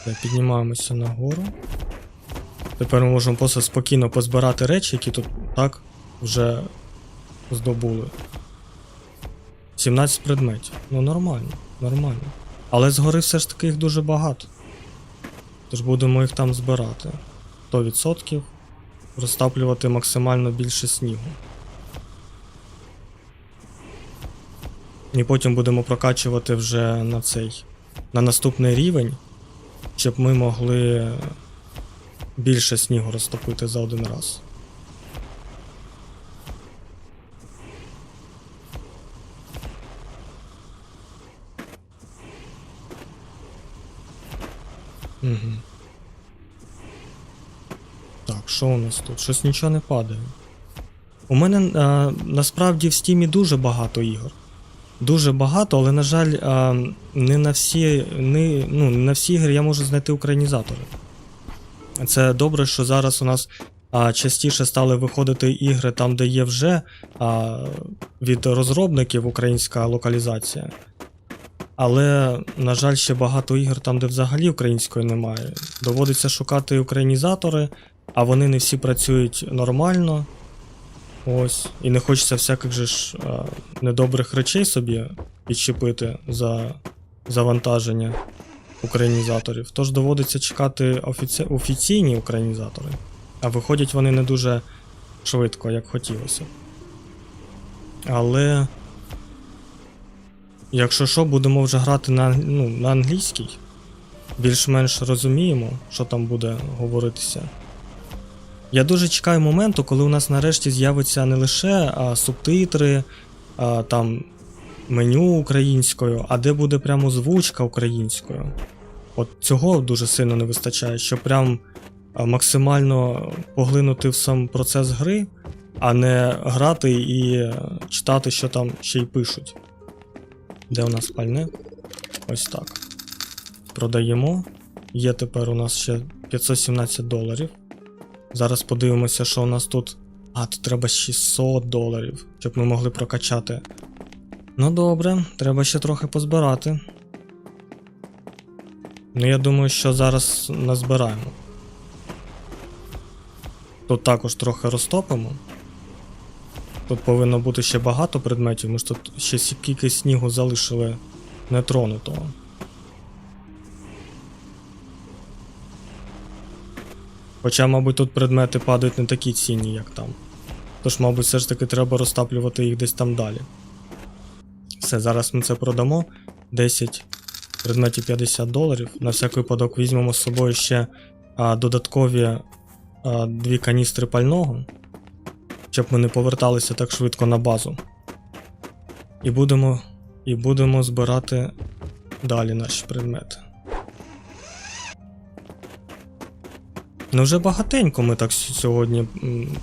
Так, піднімаємося нагору. Тепер ми можемо просто спокійно позбирати речі, які тут так вже здобули. 17 предметів. Ну нормально, нормально. Але згори все ж таки їх дуже багато. Тож будемо їх там збирати. 100%. Розтаплювати максимально більше снігу. І потім будемо прокачувати вже на наступний рівень, щоб ми могли більше снігу розтопити за один раз. Угу. Так, що у нас тут? Щось нічого не падає. У мене насправді в Стімі дуже багато ігор. Дуже багато, але, на жаль, не на всі ігри я можу знайти українізатори. Це добре, що зараз у нас частіше стали виходити ігри там, де є вже від розробників українська локалізація. Але, на жаль, ще багато ігор там, де взагалі української немає. Доводиться шукати українізатори, а вони не всі працюють нормально. Ось. І не хочеться всяких же ж недобрих речей собі підчепити за завантаження українізаторів. Тож доводиться чекати офіційні українізатори. А виходять вони не дуже швидко, як хотілося. Але якщо що, будемо вже грати на англійській. Більш-менш розуміємо, що там буде говоритися. Я дуже чекаю моменту, коли у нас нарешті з'явиться не лише субтитри, там меню українською, а де буде прямо озвучка українською. От цього дуже сильно не вистачає, щоб прям максимально поглинути в сам процес гри, а не грати і читати, що там ще й пишуть. Де у нас пальне? Ось так. Продаємо. Є тепер у нас ще $517. Зараз подивимося, що у нас тут. Тут треба $600, щоб ми могли прокачати. Ну добре, треба ще трохи позбирати. Ну я думаю, що зараз назбираємо. Тут також трохи розтопимо. Тут повинно бути ще багато предметів, ми ж тут ще скільки снігу залишили нетронутого. Хоча, мабуть, тут предмети падають не такі цінні, як там. Тож, мабуть, все ж таки треба розтаплювати їх десь там далі. Все, зараз ми це продамо. 10 предметів $50. На всякий випадок візьмемо з собою ще додаткові 2 каністри пального, щоб ми не поверталися так швидко на базу. І будемо збирати далі наші предмети. Ну вже багатенько ми так сьогодні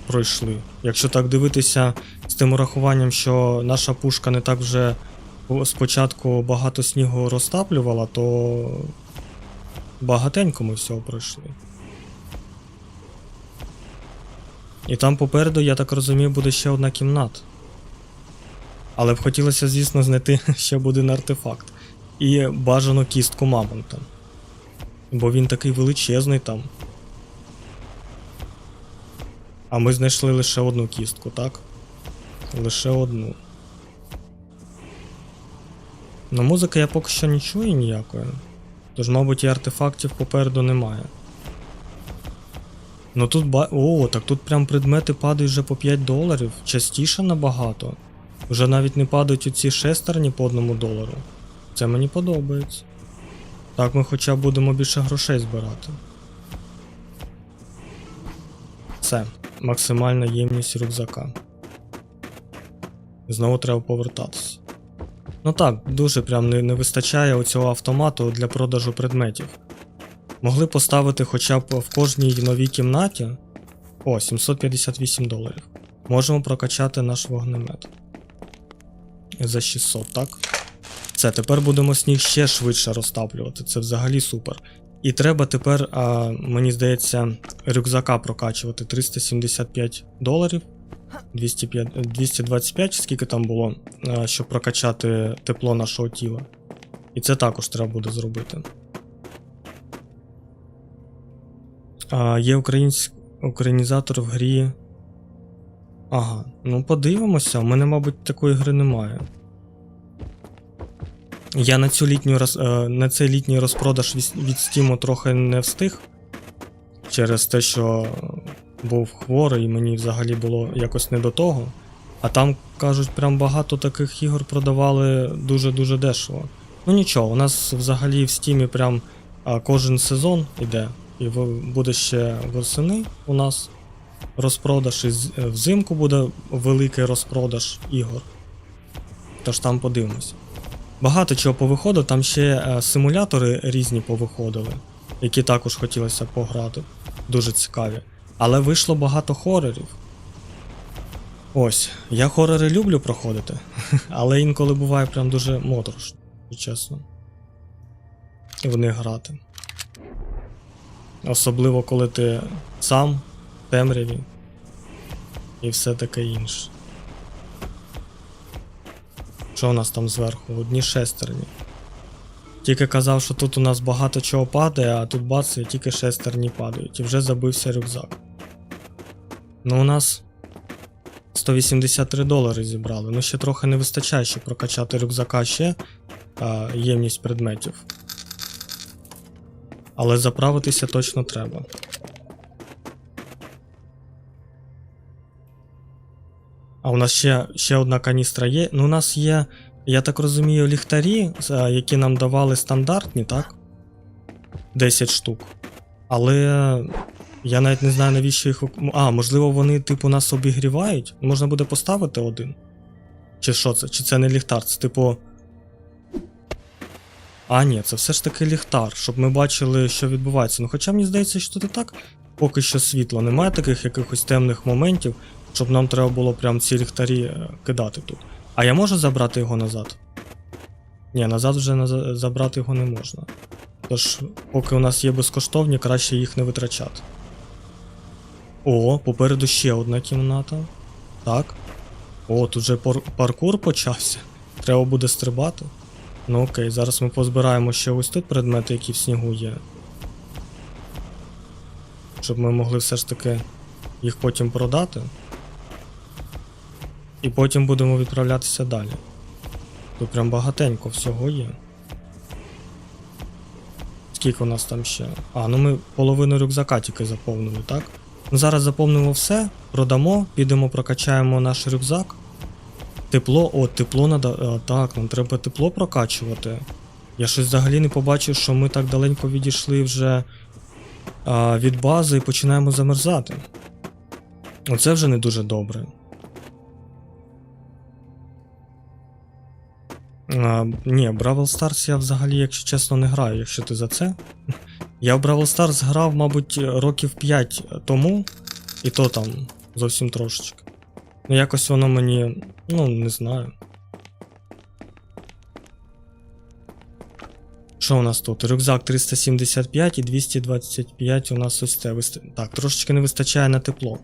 пройшли. Якщо так дивитися з тим урахуванням, що наша пушка не так вже спочатку багато снігу розтаплювала, то багатенько ми всього пройшли. І там попереду, я так розумію, буде ще одна кімната. Але б хотілося, звісно, знайти ще один артефакт. І бажано кістку мамонта. Бо він такий величезний там. А ми знайшли лише одну кістку, так? Лише одну. Но музики я поки що не чую ніякої. Тож, мабуть, і артефактів попереду немає. Ну тут так тут прям предмети падають вже по $5. Частіше набагато. Вже навіть не падають оці шестерні по $1. Це мені подобається. Так ми хоча б будемо більше грошей збирати. Все. Максимальна ємність рюкзака. Знову треба повертатися. Ну так, дуже прям не вистачає оцього автомату для продажу предметів. Могли поставити хоча б в кожній новій кімнаті. О, $758. Можемо прокачати наш вогнемет. За 600, так? Все, тепер будемо сніг ще швидше розтаплювати. Це взагалі супер. І треба тепер, мені здається, рюкзака прокачувати. $375. 225, скільки там було, щоб прокачати тепло нашого тіла. І це також треба буде зробити. Є українізатор в грі. Ага, ну подивимося, у мене, мабуть, такої гри немає. Я на цей літній розпродаж від Steam трохи не встиг. Через те, що був хворий і мені взагалі було якось не до того. А там, кажуть, прям багато таких ігор продавали дуже-дуже дешево. Ну нічого, у нас взагалі в Steam прям кожен сезон іде. І буде ще восени у нас розпродаж, і взимку буде великий розпродаж ігор. Тож там подивимося. Багато чого повиходило, там ще симулятори різні повиходили, які також хотілося пограти. Дуже цікаві. Але вийшло багато хорорів. Ось, я хорори люблю проходити, але інколи буває прям дуже моторошно, чесно. В них грати. Особливо, коли ти сам, в темряві і все таке інше. Що у нас там зверху? Одні шестерні. Тільки казав, що тут у нас багато чого падає, а тут бац, і тільки шестерні падають. І вже забився рюкзак. Ну у нас $183 зібрали. Ну ще трохи не вистачає, щоб прокачати рюкзака ще ємність предметів. Але заправитися точно треба. А у нас ще одна каністра є. Ну у нас є, я так розумію, ліхтарі, які нам давали стандартні, так? 10 штук. Але я навіть не знаю, навіщо їх... можливо, вони типу нас обігрівають? Можна буде поставити один? Чи що це? Чи це не ліхтар? Це типу... Ні, це все ж таки ліхтар, щоб ми бачили, що відбувається. Ну хоча мені здається, що тут і так поки що світло. Немає таких якихось темних моментів, щоб нам треба було прям ці ліхтарі кидати тут. А я можу забрати його назад? Ні, назад вже забрати його не можна. Тож, поки у нас є безкоштовні, краще їх не витрачати. О, попереду ще одна кімната. Так. О, тут же паркур почався. Треба буде стрибати. Ну окей, зараз ми позбираємо ще ось тут предмети, які в снігу є. Щоб ми могли все ж таки їх потім продати. І потім будемо відправлятися далі. Тут прям багатенько всього є. Скільки у нас там ще? Ну ми половину рюкзака тільки заповнили, так? Зараз заповнимо все, продамо, підемо прокачаємо наш рюкзак. Тепло, тепло надо. Так, нам треба тепло прокачувати. Я щось взагалі не побачив, що ми так далеко відійшли вже від бази і починаємо замерзати. Оце вже не дуже добре. Ні, Бравл Старс я взагалі, якщо чесно, не граю, якщо ти за це. Я в Бравл Старс грав, мабуть, років 5 тому, і то там зовсім трошечки. Ну якось воно мені, не знаю. Що у нас тут? Рюкзак 375 і 225 у нас ось це. Так, трошечки не вистачає на тепло.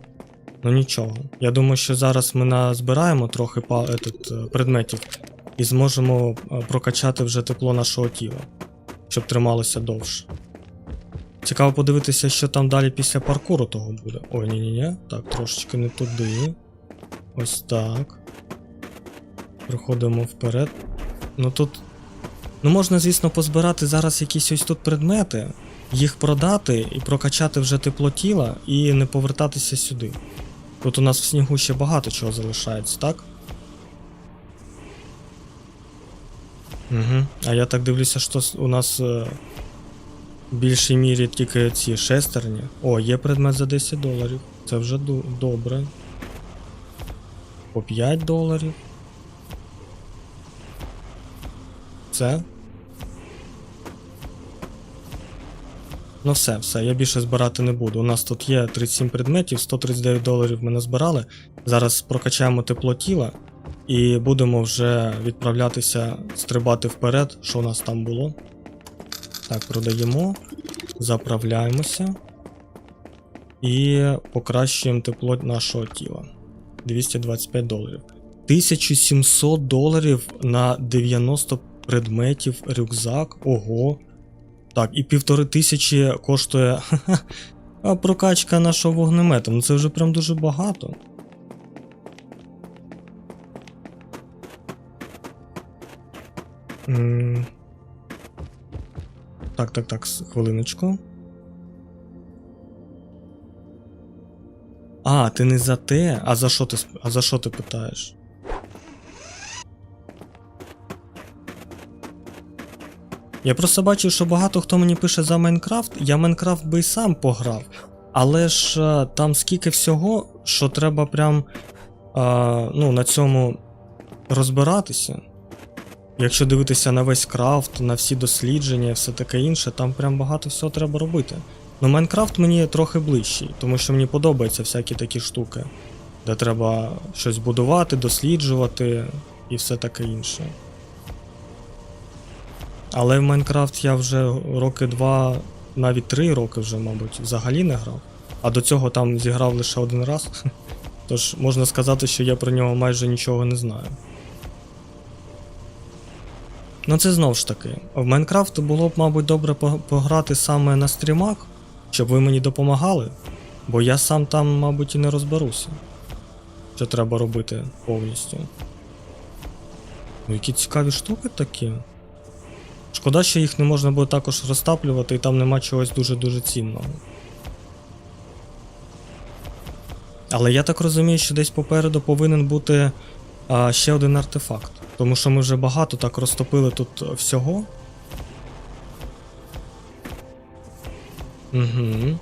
Ну нічого. Я думаю, що зараз ми назбираємо трохи предметів і зможемо прокачати вже тепло нашого тіла, щоб трималося довше. Цікаво подивитися, що там далі після паркуру того буде. Ой, ні-ні-ні. Так, трошечки не туди. Ось так. Проходимо вперед. Ну тут... Ну можна, звісно, позбирати зараз якісь ось тут предмети, їх продати і прокачати вже тепло тіла і не повертатися сюди. Тут у нас в снігу ще багато чого залишається, так? Угу. А я так дивлюся, що у нас в більшій мірі тільки ці шестерні. О, є предмет за $10. Це вже добре. По $5. Це. Ну все, я більше збирати не буду. У нас тут є 37 предметів, $139 ми назбирали. Зараз прокачаємо тепло тіла і будемо вже відправлятися, стрибати вперед, що у нас там було. Так, продаємо, заправляємося і покращуємо тепло нашого тіла. $225. $1700 на 90 предметів рюкзак. Ого. Так, і 1500 коштує прокачка нашого вогнемета. Ну це вже прям дуже багато. Так, хвилиночку. Ти не за те? А за що ти питаєш? Я просто бачив, що багато хто мені пише за Майнкрафт. Я Майнкрафт би й сам пограв. Але ж там скільки всього, що треба прям на цьому розбиратися. Якщо дивитися на весь крафт, на всі дослідження і все таке інше, там прям багато всього треба робити. Ну, Майнкрафт мені трохи ближчий, тому що мені подобаються всякі такі штуки, де треба щось будувати, досліджувати і все таке інше. Але в Майнкрафт я вже роки 2, навіть 3 роки вже, мабуть, взагалі не грав. А до цього там зіграв лише один раз. Тож можна сказати, що я про нього майже нічого не знаю. Ну це знову ж таки. В Майнкрафт було б, мабуть, добре пограти саме на стрімах, щоб ви мені допомагали, бо я сам там, мабуть, і не розберуся, що треба робити повністю. Ну, які цікаві штуки такі. Шкода, що їх не можна буде також розтаплювати і там нема чогось дуже-дуже цінного. Але я так розумію, що десь попереду повинен бути ще один артефакт. Тому що ми вже багато так розтопили тут всього. Угу.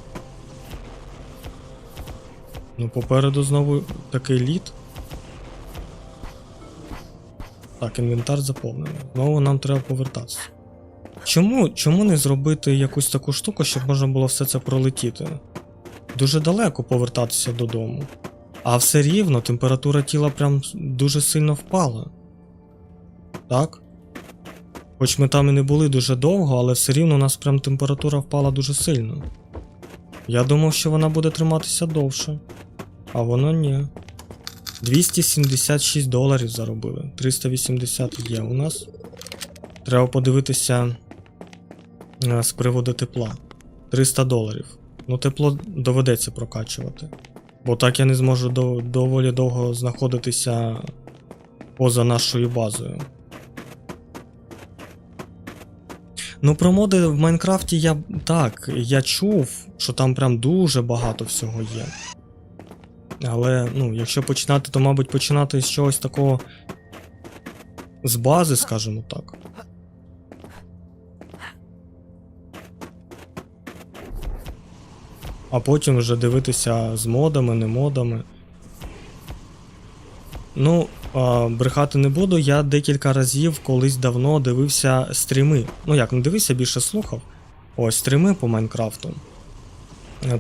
Ну, попереду знову такий лід. Так, інвентар заповнений. Знову нам треба повертатися. Чому не зробити якусь таку штуку, щоб можна було все це пролетіти? Дуже далеко повертатися додому. А все рівно температура тіла прям дуже сильно впала. Так? Хоч ми там і не були дуже довго, але все рівно у нас прям температура впала дуже сильно. Я думав, що вона буде триматися довше. А воно ні. $276 заробили. 380 є у нас. Треба подивитися з приводу тепла. $300. Ну, тепло доведеться прокачувати. Бо так я не зможу доволі довго знаходитися поза нашою базою. Ну, про моди в Майнкрафті я чув, що там прям дуже багато всього є. Але, ну, якщо починати, то, мабуть, починати з чогось такого з бази, скажімо так. А потім вже дивитися з модами, не модами. Ну, брехати не буду, я декілька разів колись давно дивився стріми. Ну як, не дивився, більше слухав. Ось, стріми по Майнкрафту.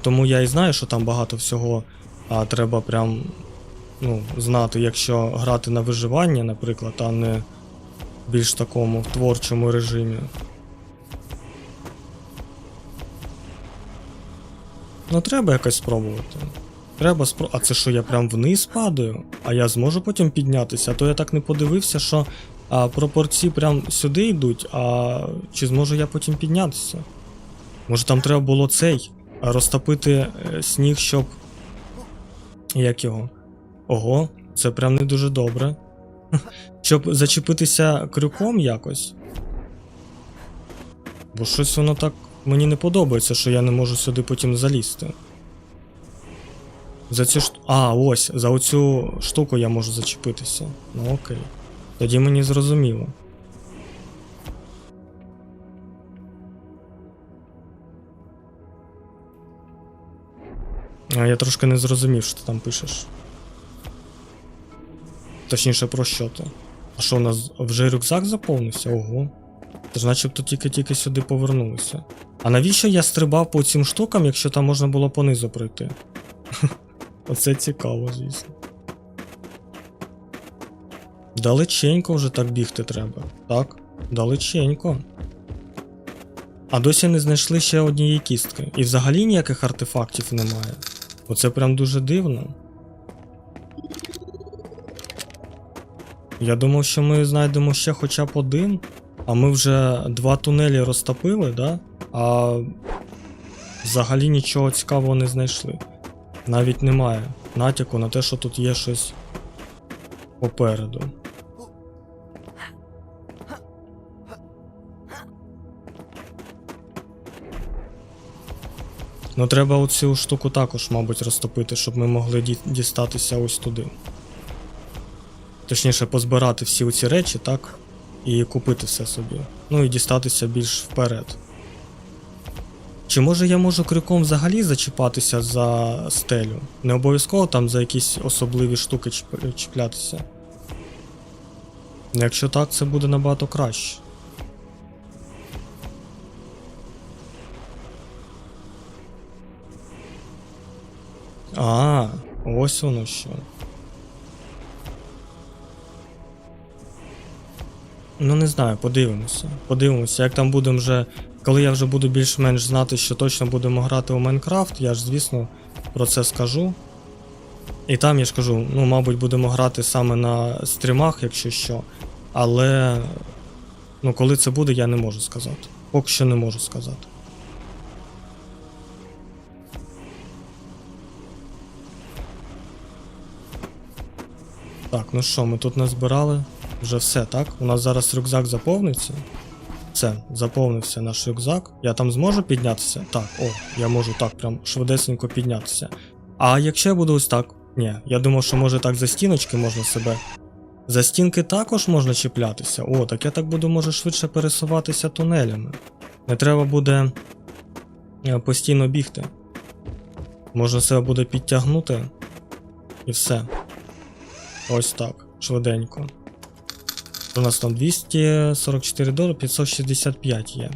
Тому я і знаю, що там багато всього треба прям, ну, знати, якщо грати на виживання, наприклад, а не більш такому в творчому режимі. Ну, треба якось спробувати. А це що, я прям вниз падаю? А я зможу потім піднятися? А то я так не подивився, що пропорції прям сюди йдуть, а чи зможу я потім піднятися? Може там треба було розтопити сніг, щоб... Як його? Ого, це прям не дуже добре. Щоб зачепитися крюком якось. Бо щось воно так... Мені не подобається, що я не можу сюди потім залізти. Ось, за оцю штуку я можу зачепитися. Ну окей. Тоді мені зрозуміло. Я трошки не зрозумів, що ти там пишеш. Точніше, про що ти? А що, у нас вже рюкзак заповнився? Ого. Тож начебто тільки сюди повернулися. А навіщо я стрибав по цим штукам, якщо там можна було понизу пройти? Оце цікаво, звісно. Далеченько вже так бігти треба. Так, далеченько. А досі не знайшли ще однієї кістки. І взагалі ніяких артефактів немає. Оце прям дуже дивно. Я думав, що ми знайдемо ще хоча б один, а ми вже 2 тунелі розтопили, да? А взагалі нічого цікавого не знайшли. Навіть немає натяку на те, що тут є щось попереду. Ну треба оцю штуку також, мабуть, розтопити, щоб ми могли дістатися ось туди. Точніше, позбирати всі оці речі, так? І купити все собі. Ну і дістатися більш вперед. Чи може я можу крюком взагалі зачіпатися за стелю? Не обов'язково там за якісь особливі штуки чіплятися. Якщо так, це буде набагато краще. А, ось воно що. Ну не знаю, подивимося. Подивимося, як там будемо вже. Коли я вже буду більш-менш знати, що точно будемо грати у Майнкрафт, я ж, звісно, про це скажу. І там я ж кажу, ну, мабуть, будемо грати саме на стрімах, якщо що. Але, ну, коли це буде, я не можу сказати. Поки що не можу сказати. Так, ну що, ми тут назбирали вже все, так? У нас зараз рюкзак заповниться. Все, заповнився наш рюкзак. Я там зможу піднятися? Так, о, я можу так прям швидесенько піднятися. А якщо я буду ось так? Ні, я думав, що може так за стіночки можна себе. За стінки також можна чіплятися. О, так я так буду, може, швидше пересуватися тунелями. Не треба буде постійно бігти. Можна себе буде підтягнути. І все. Ось так, швиденько. У нас там $244, 565 є.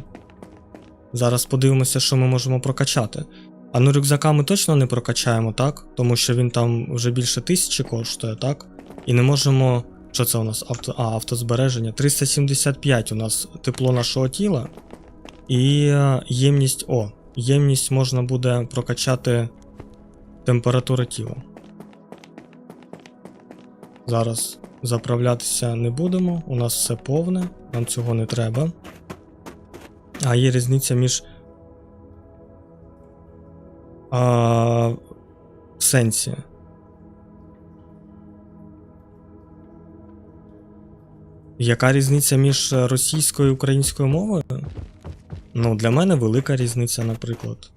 Зараз подивимося, що ми можемо прокачати. А ну рюкзака ми точно не прокачаємо, так? Тому що він там вже більше 1000 коштує, так? І не можемо... Що це у нас? Автозбереження. 375 у нас тепло нашого тіла. І ємність... О, ємність можна буде прокачати температуру тіла. Зараз заправлятися не будемо, у нас все повне, нам цього не треба. А є різниця між... в сенсі. Яка різниця між російською і українською мовою? Ну, для мене велика різниця, наприклад.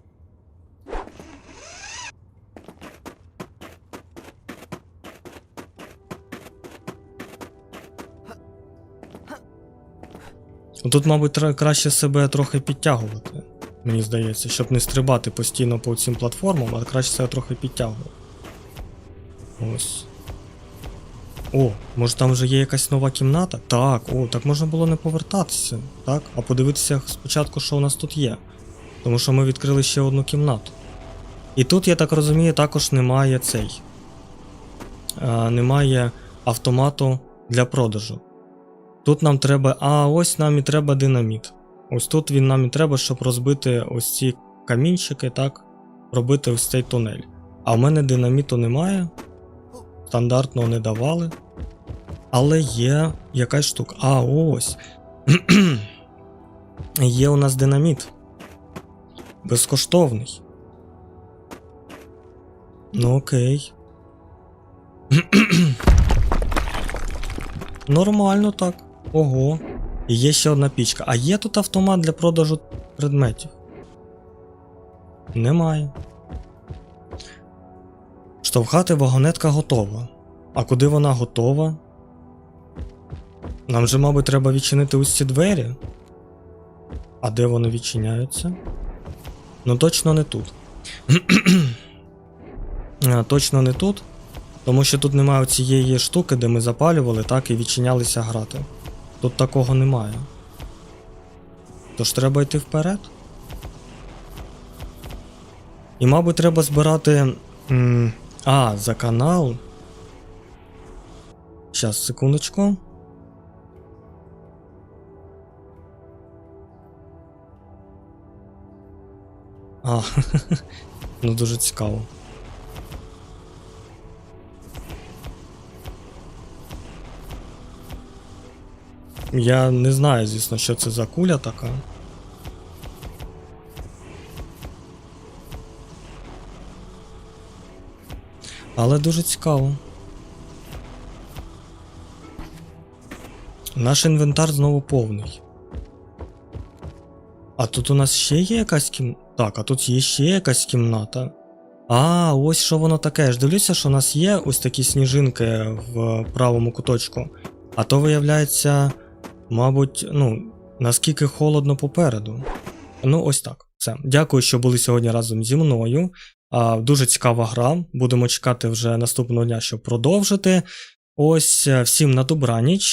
Тут, мабуть, краще себе трохи підтягувати, мені здається, щоб не стрибати постійно по цим платформам, а краще себе трохи підтягувати. Ось. О, може там вже є якась нова кімната? Так, о, так можна було не повертатися, так? А подивитися спочатку, що у нас тут є. Тому що ми відкрили ще одну кімнату. І тут, я так розумію, також немає цей. Немає автомату для продажу. Тут нам треба... А, ось нам і треба динаміт. Ось тут він нам і треба, щоб розбити ось ці камінчики, так? Робити ось цей тунель. А в мене динаміту немає. Стандартного не давали. Але є якась штука. А, ось. Є у нас динаміт. Безкоштовний. Ну окей. Нормально так. Ого. І є ще одна пічка. А є тут автомат для продажу предметів? Немає. Штовхати вагонетка готова. А куди вона готова? Нам же, мабуть, треба відчинити ось ці двері. А де вони відчиняються? Ну точно не тут. Точно не тут. Тому що тут немає цієї штуки, де ми запалювали, так, і відчинялися грати. Тут такого немає. Тож треба йти вперед. І, мабуть, треба збирати... за канал. Щас, секундочку. Ну дуже цікаво. Я не знаю, звісно, що це за куля така. Але дуже цікаво. Наш інвентар знову повний. А тут у нас ще є якась кімната? Так, а тут є ще якась кімната. А, ось що воно таке. Я ж дивлюся, що у нас є ось такі сніжинки в правому куточку. А то виявляється, мабуть, наскільки холодно попереду. Ну, ось так. Все. Дякую, що були сьогодні разом зі мною. Дуже цікава гра. Будемо чекати вже наступного дня, щоб продовжити. Ось, всім на добраніч.